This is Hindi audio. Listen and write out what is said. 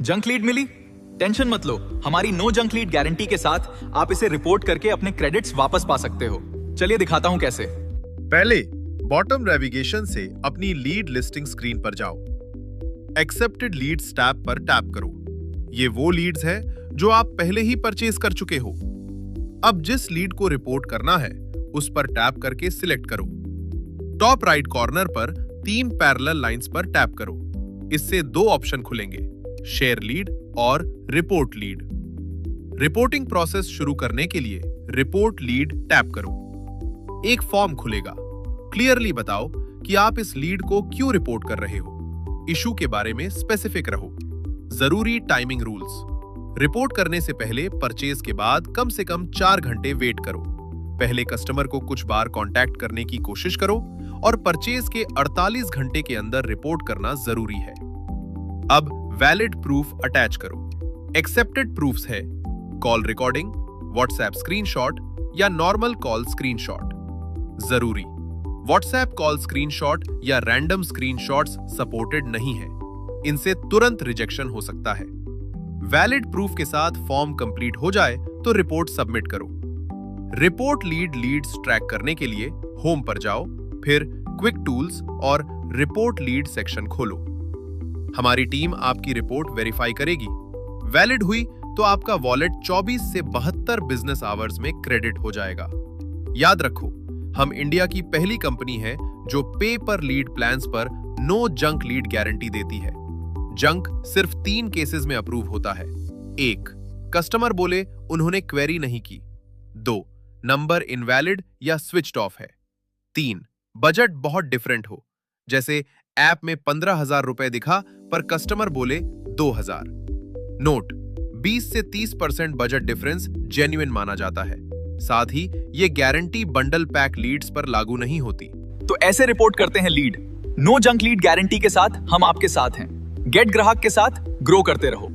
जंक लीड मिली? टेंशन मत लो, हमारी नो जंक लीड गारंटी के साथ आप इसे रिपोर्ट करके अपने क्रेडिट्स वापस पा सकते हो। चलिए दिखाता हूं कैसे। पहले बॉटम नेविगेशन से अपनी लीड लिस्टिंग स्क्रीन पर जाओ। एक्सेप्टेड लीड्स टैब पर टैप करो। ये वो लीड्स है जो आप पहले ही परचेज कर चुके हो। अब जिस लीड को रिपोर्ट करना है उस पर टैप करके सिलेक्ट करो। टॉप राइट कॉर्नर पर 3 पैरेलल लाइंस पर टैप करो। इससे 2 ऑप्शन खुलेंगे, शेयर लीड और रिपोर्ट लीड। रिपोर्टिंग प्रोसेस शुरू करने के लिए रिपोर्ट लीड टैप करो। एक फॉर्म खुलेगा। क्लियरली बताओ कि आप इस लीड को क्यों रिपोर्ट कर रहे हो। इशू के बारे में स्पेसिफिक रहो। जरूरी टाइमिंग रूल्स। रिपोर्ट करने से पहले परचेज के बाद कम से कम 4 घंटे वेट करो। पहले कस्टमर को कुछ बार कांटेक्ट करने की कोशिश करो और परचेज के 48 घंटे के अंदर रिपोर्ट करना जरूरी है। अब वैलिड प्रूफ अटैच करो। एक्सेप्टेड प्रूफ्स है कॉल रिकॉर्डिंग, व्हाट्सएप स्क्रीनशॉट या नॉर्मल कॉल स्क्रीनशॉट। जरूरी व्हाट्सएप कॉल स्क्रीनशॉट या रैंडम स्क्रीनशॉट्स सपोर्टेड नहीं है, इनसे तुरंत रिजेक्शन हो सकता है। वैलिड प्रूफ के साथ फॉर्म कंप्लीट हो जाए तो रिपोर्ट सबमिट करो। रिपोर्ट लीड्स ट्रैक करने के लिए होम पर जाओ, फिर क्विक टूल्स और रिपोर्ट लीड सेक्शन खोलो। हमारी टीम आपकी रिपोर्ट वेरीफाई करेगी। वैलिड हुई तो आपका वॉलेट 24 से 72 बिजनेस आवर्स में क्रेडिट हो जाएगा। याद रखो, हम इंडिया की पहली कंपनी है जो पे पर लीड प्लान्स पर नो जंक लीड गारंटी देती है। जंक सिर्फ 3 केसेस में अप्रूव होता है। 1, कस्टमर बोले उन्होंने क्वेरी नहीं की। 2, नंबर इनवैलिड या स्विच्ड ऑफ है। 3, बजट बहुत डिफरेंट हो, जैसे ऐप में 15,000 रुपए दिखा पर कस्टमर बोले 2,000। नोट, 20 से 30% बजट डिफरेंस जेन्युइन माना जाता है। साथ ही ये गारंटी बंडल पैक लीड्स पर लागू नहीं होती। तो ऐसे रिपोर्ट करते हैं lead. No junk lead guarantee के साथ हम आपके साथ हैं। गेट ग्राहक के साथ ग्रो करते रहो।